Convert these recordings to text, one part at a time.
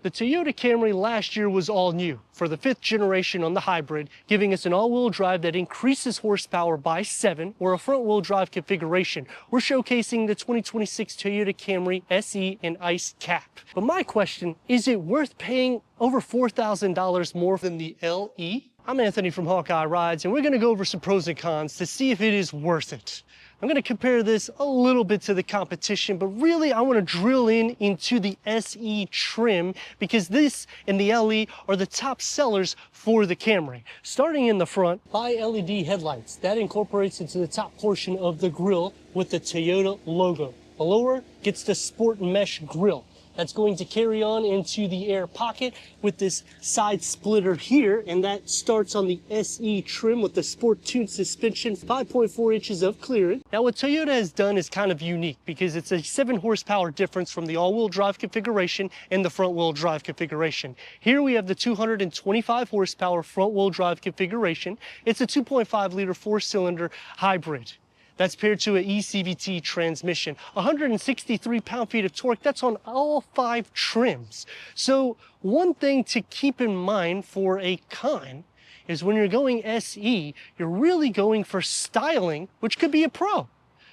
The Toyota Camry last year was all new for the 5th generation on the hybrid, giving us an all-wheel drive that increases horsepower by 7 or a front-wheel drive configuration. We're showcasing the 2026 Toyota Camry SE and ICE Cap. But my question, is it worth paying over $4,000 more than the LE? I'm Anthony from Hawkeye Rides, and we're going to go over some pros and cons to see if it is worth it. I'm going to compare this a little bit to the competition, but really I want to drill into the SE trim because this and the LE are the top sellers for the Camry. Starting in the front, bi-LED headlights. That incorporates into the top portion of the grille with the Toyota logo. The lower gets the sport mesh grille. That's going to carry on into the air pocket with this side splitter here, and that starts on the SE trim with the sport tuned suspension, 5.4 inches of clearance. Now what Toyota has done is kind of unique because it's a 7 horsepower difference from the all-wheel drive configuration and the front-wheel drive configuration. Here we have the 225 horsepower front-wheel drive configuration. It's a 2.5 liter 4-cylinder hybrid. That's paired to an eCVT transmission. 163 pound-feet of torque, that's on all 5 trims. So one thing to keep in mind for a con is when you're going SE, you're really going for styling, which could be a pro.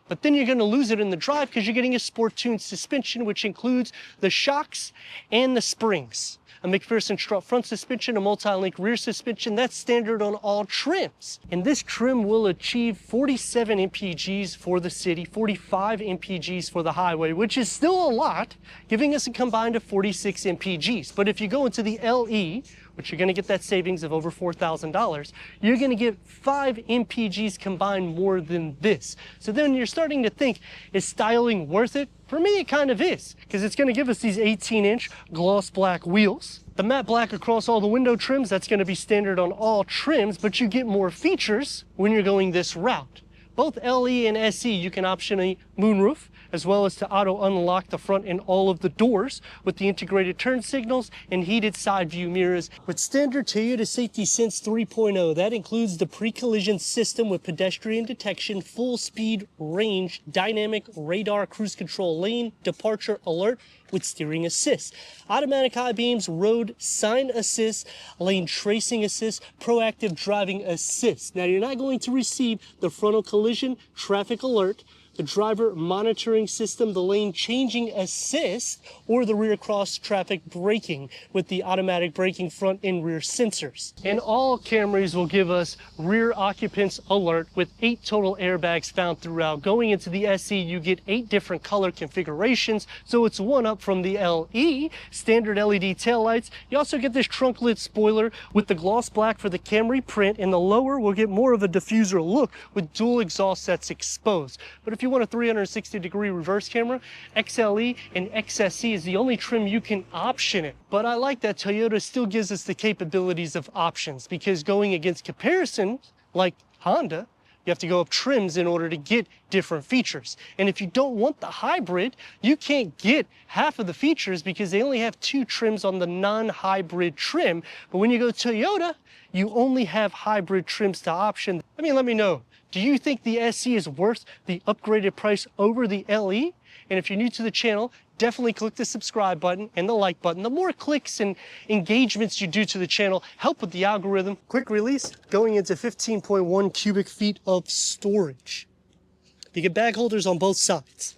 But then you're going to lose it in the drive because you're getting a sport-tuned suspension, which includes the shocks and the springs. A McPherson strut front suspension, a multi-link rear suspension, that's standard on all trims. And this trim will achieve 47 mpgs for the city, 45 mpgs for the highway, which is still a lot, giving us a combined of 46 mpgs. But if you go into the LE, which you're going to get that savings of over $4,000, you're going to get 5 mpgs combined more than this. So then you're starting to think, is styling worth it? For me, it kind of is, because it's going to give us these 18-inch gloss black wheels. The matte black across all the window trims, that's going to be standard on all trims, but you get more features when you're going this route. Both LE and SE, you can option a moonroof, as well as to auto unlock the front and all of the doors with the integrated turn signals and heated side view mirrors. With standard Toyota Safety Sense 3.0, that includes the pre-collision system with pedestrian detection, full speed range, dynamic radar cruise control lane, departure alert with steering assist, automatic high beams, road sign assist, lane tracing assist, proactive driving assist. Now you're not going to receive the frontal collision, traffic alert, the driver monitoring system, the lane changing assist, or the rear cross traffic braking with the automatic braking front and rear sensors. And all Camrys will give us rear occupants alert with 8 total airbags found throughout. Going into the SE, you get 8 different color configurations, so it's one up from the LE. Standard LED taillights. You also get this trunk lid spoiler with the gloss black for the Camry print, and the lower will get more of a diffuser look with dual exhaust sets exposed. But if you want a 360-degree reverse camera, XLE and XSE is the only trim you can option it. But I like that Toyota still gives us the capabilities of options, because going against comparisons like Honda, you have to go up trims in order to get different features. And if you don't want the hybrid, you can't get half of the features because they only have 2 trims on the non-hybrid trim. But when you go Toyota, you only have hybrid trims to option. Let me know. Do you think the SE is worth the upgraded price over the LE? And if you're new to the channel, definitely click the subscribe button and the like button. The more clicks and engagements you do to the channel help with the algorithm. Quick release, going into 15.1 cubic feet of storage. You get bag holders on both sides.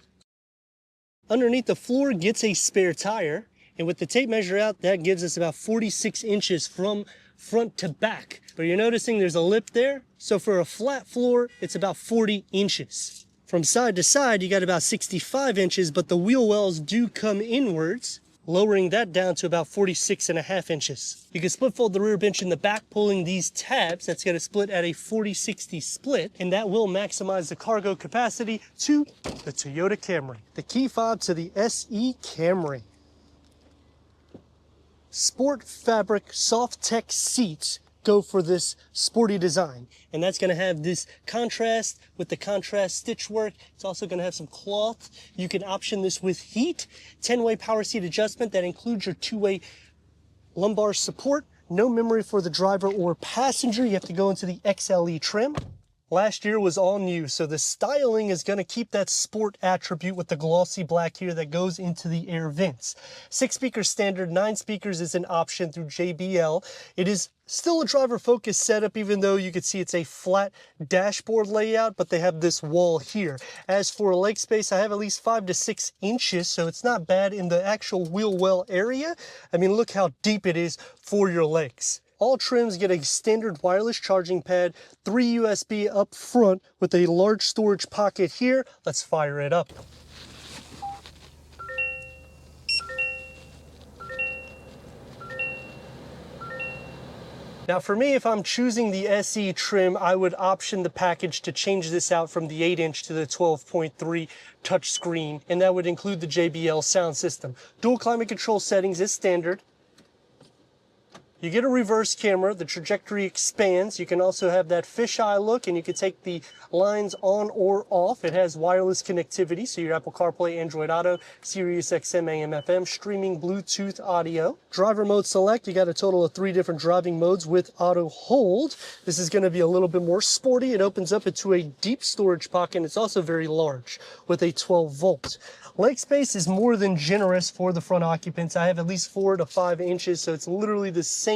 Underneath the floor gets a spare tire, and with the tape measure out, that gives us about 46 inches from front to back. But you're noticing there's a lip there, so for a flat floor, it's about 40 inches. From side to side, you got about 65 inches, but the wheel wells do come inwards, lowering that down to about 46.5 inches. You can split fold the rear bench in the back, pulling these tabs. That's going to split at a 40-60 split, and that will maximize the cargo capacity to the Toyota Camry. The key fob to the SE Camry. Sport fabric soft tech seats go for this sporty design, and that's going to have this contrast with the contrast stitch work. It's also going to have some cloth. You can option this with heat, 10-way power seat adjustment that includes your 2-way lumbar support. No memory for the driver or passenger. You have to go into the XLE trim. Last year was all new, so the styling is going to keep that sport attribute with the glossy black here that goes into the air vents. 6 speakers standard, 9 speakers is an option through JBL. It is still a driver focused setup, even though you can see it's a flat dashboard layout, but they have this wall here. As for leg space, I have at least 5 to 6 inches, so it's not bad in the actual wheel well area. I mean, look how deep it is for your legs. All trims get a standard wireless charging pad, 3 USB up front with a large storage pocket here. Let's fire it up. Now for me, if I'm choosing the SE trim, I would option the package to change this out from the 8-inch to the 12.3 touchscreen, and that would include the JBL sound system. Dual climate control settings is standard. You get a reverse camera, the trajectory expands. You can also have that fisheye look, and you can take the lines on or off. It has wireless connectivity, so your Apple CarPlay, Android Auto, Sirius XM, AM, FM, streaming Bluetooth audio. Driver mode select, you got a total of 3 different driving modes with auto hold. This is gonna be a little bit more sporty. It opens up into a deep storage pocket, and it's also very large with a 12 volt. Leg space is more than generous for the front occupants. I have at least 4 to 5 inches, so it's literally the same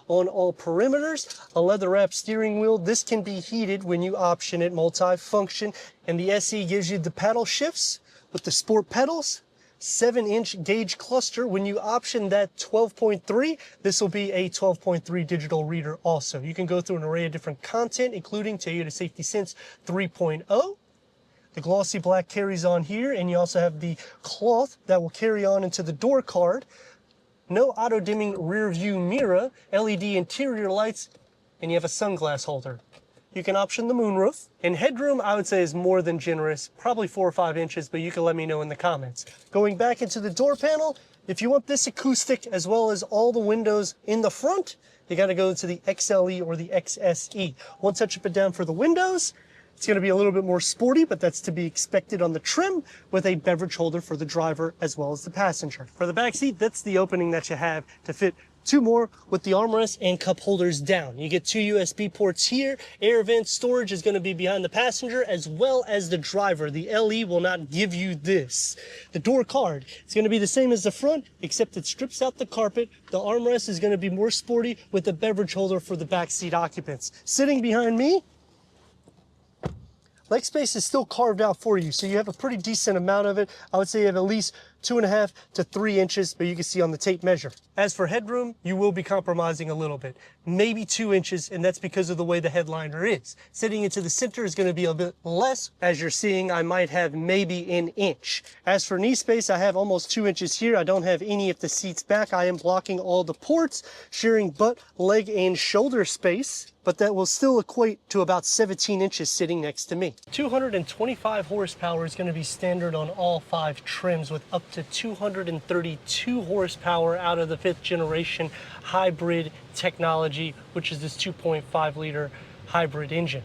on all perimeters. A leather wrap steering wheel. This can be heated when you option it, multi-function. And the SE gives you the paddle shifts with the sport pedals. 7-inch gauge cluster. When you option that 12.3, this will be a 12.3 digital reader also. You can go through an array of different content, including Toyota Safety Sense 3.0. The glossy black carries on here, and you also have the cloth that will carry on into the door card. No auto-dimming rear view mirror, LED interior lights, and you have a sunglass holder. You can option the moonroof. And headroom, I would say, is more than generous, probably 4 or 5 inches, but you can let me know in the comments. Going back into the door panel, if you want this acoustic as well as all the windows in the front, you got to go to the XLE or the XSE. One touch up and down for the windows. It's going to be a little bit more sporty, but that's to be expected on the trim, with a beverage holder for the driver as well as the passenger. For the back seat, that's the opening that you have to fit 2 more with the armrest and cup holders down. You get 2 USB ports here. Air vent storage is going to be behind the passenger as well as the driver. The LE will not give you this. The door card is going to be the same as the front, except it strips out the carpet. The armrest is going to be more sporty with a beverage holder for the back seat occupants. Sitting behind me, leg space is still carved out for you, so you have a pretty decent amount of it. I would say you have at least 2.5 to 3 inches, but you can see on the tape measure. As for headroom, you will be compromising a little bit, maybe 2 inches, and that's because of the way the headliner is. Sitting into the center is going to be a bit less. As you're seeing, I might have maybe an inch. As for knee space, I have almost 2 inches here. I don't have any of the seats back. I am blocking all the ports, sharing butt, leg, and shoulder space, but that will still equate to about 17 inches sitting next to me. 225 horsepower is going to be standard on all 5 trims, with up to 232 horsepower out of the 5th generation hybrid technology, which is this 2.5 liter hybrid engine.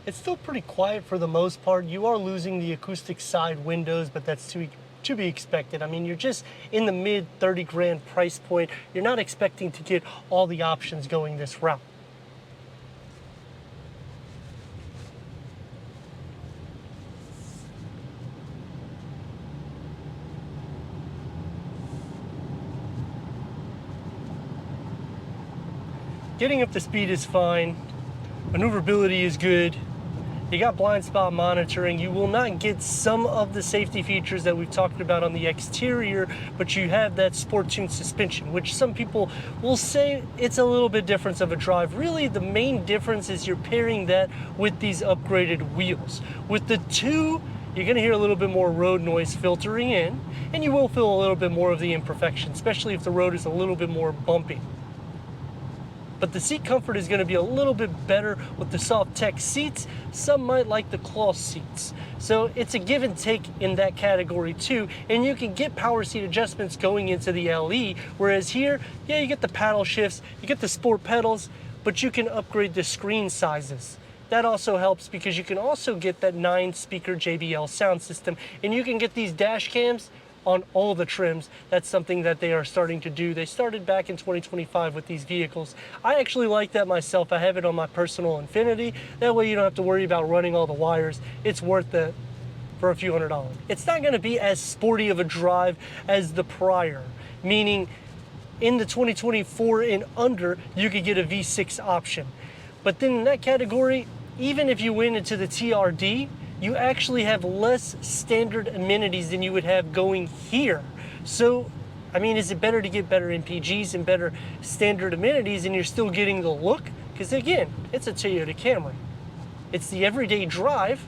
It's still pretty quiet for the most part. You are losing the acoustic side windows, but that's to be expected. I mean, you're just in the mid 30 grand price point. You're not expecting to get all the options going this route. Getting up to speed is fine. Maneuverability is good. You got blind spot monitoring. You will not get some of the safety features that we've talked about on the exterior, but you have that sport tuned suspension, which some people will say it's a little bit different of a drive. Really, the main difference is you're pairing that with these upgraded wheels. With the 2, you're gonna hear a little bit more road noise filtering in, and you will feel a little bit more of the imperfection, especially if the road is a little bit more bumpy. But the seat comfort is going to be a little bit better with the soft tech seats. Some might like the cloth seats. So it's a give and take in that category too. And you can get power seat adjustments going into the LE, whereas here, yeah, you get the paddle shifts, you get the sport pedals, but you can upgrade the screen sizes. That also helps because you can also get that 9-speaker JBL sound system, and you can get these dash cams on all the trims. That's something that they are starting to do. They started back in 2025 with these vehicles. I actually like that myself. I have it on my personal Infiniti. That way you don't have to worry about running all the wires. It's worth it for a few $100s. It's not going to be as sporty of a drive as the prior, meaning in the 2024 and under, you could get a V6 option. But then in that category, even if you went into the TRD, you actually have less standard amenities than you would have going here. So, I mean, is it better to get better MPGs and better standard amenities and you're still getting the look? Because again, it's a Toyota Camry. It's the everyday drive,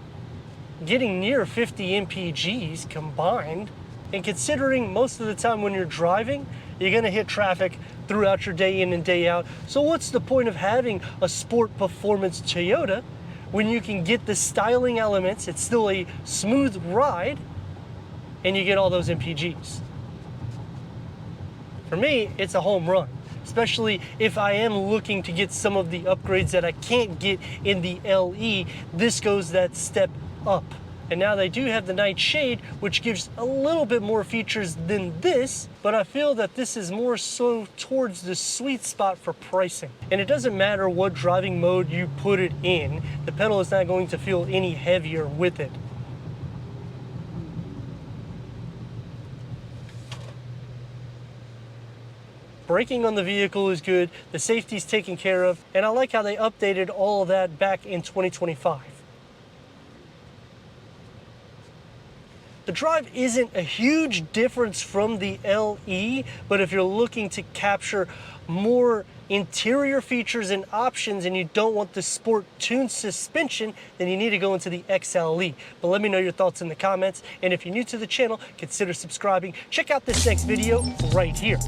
getting near 50 MPGs combined. And considering most of the time when you're driving, you're gonna hit traffic throughout your day in and day out. So what's the point of having a sport performance Toyota when you can get the styling elements, it's still a smooth ride, and you get all those MPGs? For me, it's a home run, especially if I am looking to get some of the upgrades that I can't get in the LE. This goes that step up. And now they do have the night shade, which gives a little bit more features than this, but I feel that this is more so towards the sweet spot for pricing. And it doesn't matter what driving mode you put it in, the pedal is not going to feel any heavier with it. Braking on the vehicle is good, the safety's taken care of, and I like how they updated all of that back in 2025. The drive isn't a huge difference from the LE, but if you're looking to capture more interior features and options and you don't want the sport tuned suspension, then you need to go into the XLE. But let me know your thoughts in the comments, and if you're new to the channel, consider subscribing. Check out this next video right here.